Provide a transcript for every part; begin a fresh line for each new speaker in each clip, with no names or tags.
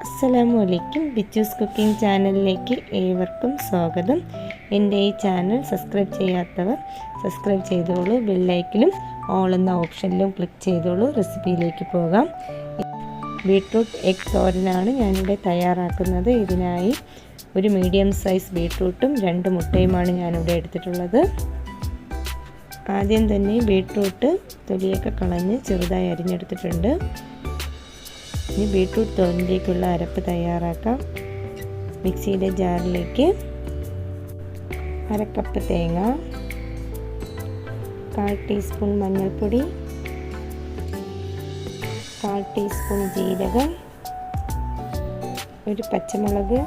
അസ്സലാമു അലൈക്കും. ബിച്ചൂസ് കുക്കിംഗ് ചാനലിലേക്ക് ഏവർക്കും സ്വാഗതം. എൻ്റെ ഈ ചാനൽ സബ്സ്ക്രൈബ് ചെയ്യാത്തവർ സബ്സ്ക്രൈബ് ചെയ്തോളൂ. ബെല്ലൈക്കിലും ഓൾ എന്ന ഓപ്ഷനിലും ക്ലിക്ക് ചെയ്തോളൂ. റെസിപ്പിയിലേക്ക് പോകാം. ബീട്രൂട്ട് എഗ് തോരനാണ് ഞാനിവിടെ തയ്യാറാക്കുന്നത്. ഇതിനായി ഒരു മീഡിയം സൈസ് ബീട്രൂട്ടും 2 മുട്ടയുമാണ് ഞാനിവിടെ എടുത്തിട്ടുള്ളത്. ആദ്യം തന്നെ ബീട്രൂട്ട് തൊലിയൊക്കെ കളഞ്ഞ് ചെറുതായി അരിഞ്ഞെടുത്തിട്ടുണ്ട്. ഇനി ബീട്രൂട്ട് തോരനിലേക്കുള്ള അരപ്പ് തയ്യാറാക്കാം. മിക്സിയുടെ ജാറിലേക്ക് 1/2 കപ്പ് തേങ്ങ, 1/4 ടീസ്പൂൺ മഞ്ഞൾപ്പൊടി, 1/4 ടീസ്പൂൺ ജീരകം, ഒരു പച്ചമുളക്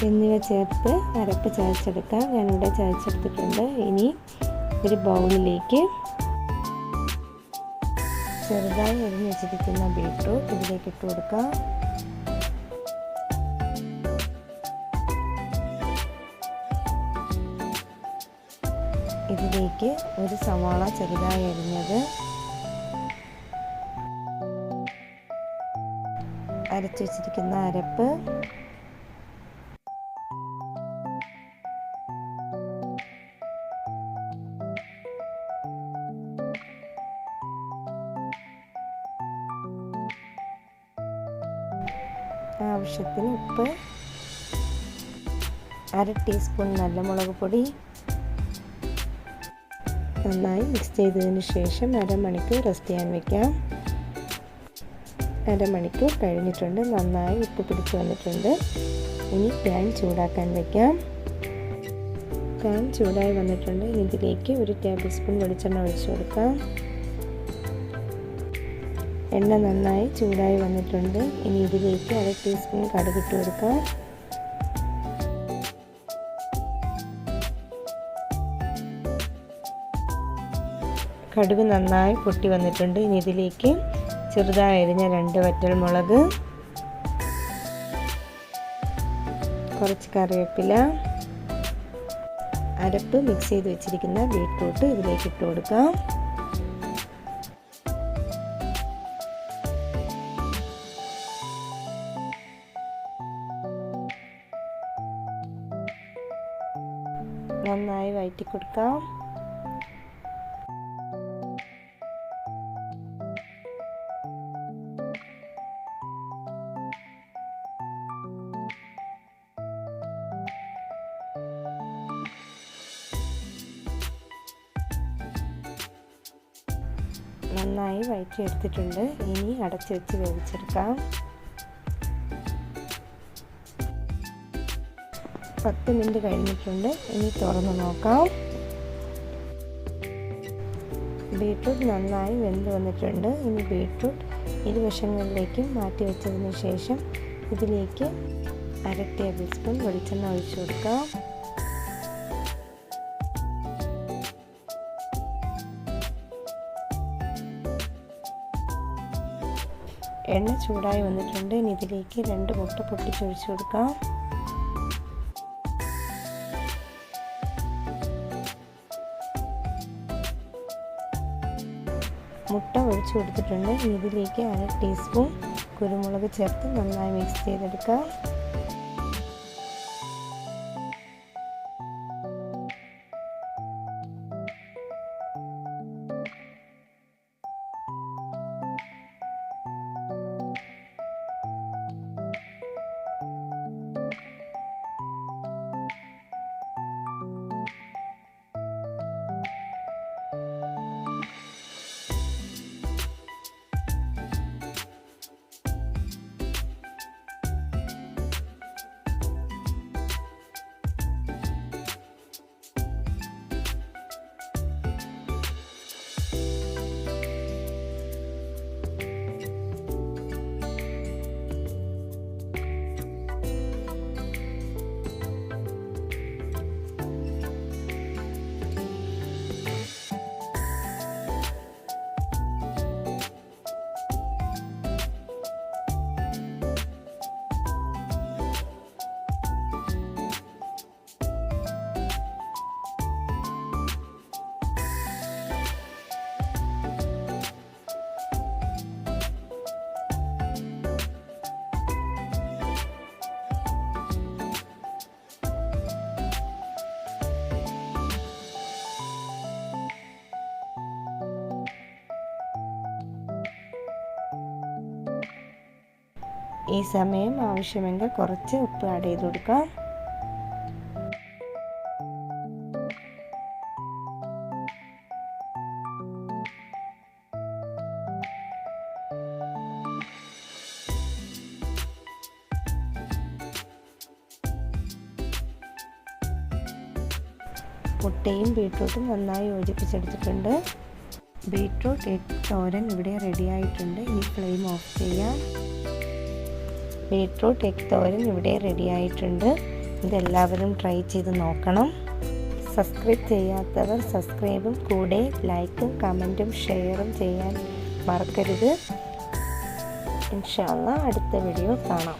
എന്നിവ ചേർത്ത് അരപ്പ് ചതച്ചെടുക്കാം. ഞാനിവിടെ ചതച്ചെടുത്തിട്ടുണ്ട്. ഇനി ഒരു ബൗളിലേക്ക് ചെറുതായി അരിഞ്ഞ് വെച്ചിരിക്കുന്ന ബീട്രൂട്ട് ഇതിലേക്ക് ഇട്ട് കൊടുക്കാം. ഇതിലേക്ക് ഒരു സവാള ചെറുതായി അരിഞ്ഞത്, അരച്ചു വെച്ചിരിക്കുന്ന അരപ്പ്, ആവശ്യത്തിന് ഉപ്പ്, 1/2 ടീസ്പൂൺ നല്ല മുളക് പൊടി നന്നായി മിക്സ് ചെയ്തതിന് ശേഷം അരമണിക്കൂർ റെസ്റ്റ് ചെയ്യാൻ വയ്ക്കാം. അരമണിക്കൂർ കഴിഞ്ഞിട്ടുണ്ട്. നന്നായി ഉപ്പ് പിടിച്ച് വന്നിട്ടുണ്ട്. ഇനി പാൻ ചൂടാക്കാൻ വയ്ക്കാം. പാൻ ചൂടായി വന്നിട്ടുണ്ട്. ഇനി ഇതിലേക്ക് 1 ടേബിൾ സ്പൂൺ വെളിച്ചെണ്ണ ഒഴിച്ചു കൊടുക്കാം. എണ്ണ നന്നായി ചൂടായി വന്നിട്ടുണ്ട്. ഇനി ഇതിലേക്ക് 1/2 ടീസ്പൂൺ കടുക് ഇട്ട് കൊടുക്കാം. കടുക് നന്നായി പൊട്ടി വന്നിട്ടുണ്ട്. ഇനി ഇതിലേക്ക് ചെറുതായി അരിഞ്ഞ 2 വറ്റൽമുളക്, കുറച്ച് കറിവേപ്പില, അരപ്പ് മിക്സ് ചെയ്ത് വെച്ചിരിക്കുന്ന ബീട്രൂട്ട് ഇതിലേക്ക് ഇട്ട് കൊടുക്കാം. നന്നായി വഴറ്റി കൊടുക്കാം. നന്നായി വഴറ്റിയെടുത്തിട്ടുണ്ട്. ഇനി അടച്ചു വെച്ച് വേവിച്ചെടുക്കാം. 10 മിനിറ്റ് കഴിഞ്ഞിട്ടുണ്ട്. ഇനി തുറന്ന് നോക്കാം. ബീട്രൂട്ട് നന്നായി വെന്ത് വന്നിട്ടുണ്ട്. ഇനി ബീട്രൂട്ട് ഇരുവശങ്ങളിലേക്കും മാറ്റി വെച്ചതിന് ശേഷം ഇതിലേക്ക് 1/2 ടേബിൾ സ്പൂൺ വെളിച്ചെണ്ണ ഒഴിച്ചു കൊടുക്കാം. എണ്ണ ചൂടായി വന്നിട്ടുണ്ട്. ഇനി ഇതിലേക്ക് 2 മുട്ട പൊട്ടിച്ചൊഴിച്ചു കൊടുക്കാം. മുട്ട ഒഴിച്ചു കൊടുത്തിട്ടുണ്ട്. ഇതിലേക്ക് 1/2 ടീസ്പൂൺ കുരുമുളക് ചേർത്ത് നന്നായി മിക്സ് ചെയ്തെടുക്കാം. ഈ സമയം ആവശ്യമെങ്കിൽ കുറച്ച് ഉപ്പ് ആഡ് ചെയ്ത് കൊടുക്കാം. മുട്ടയും ബീട്രൂട്ടും നന്നായി യോജിപ്പിച്ചെടുത്തിട്ടുണ്ട്. ബീട്രൂട്ട് എഗ് തോരൻ ഇവിടെ റെഡി ആയിട്ടുണ്ട്. ഈ ഫ്ലെയിം ഓഫ് ചെയ്യാം. ബീട്രൂട്ട് എഗ് തോരൻ ഇവിടെ റെഡി ആയിട്ടുണ്ട്. ഇതെല്ലാവരും ട്രൈ ചെയ്ത് നോക്കണം. സബ്സ്ക്രൈബ് ചെയ്യാത്തവർ സബ്സ്ക്രൈബും കൂടെ ലൈക്കും കമൻറ്റും ഷെയറും ചെയ്യാൻ മറക്കരുത്. ഇൻഷാ അല്ലാഹ് അടുത്ത വീഡിയോ കാണാം.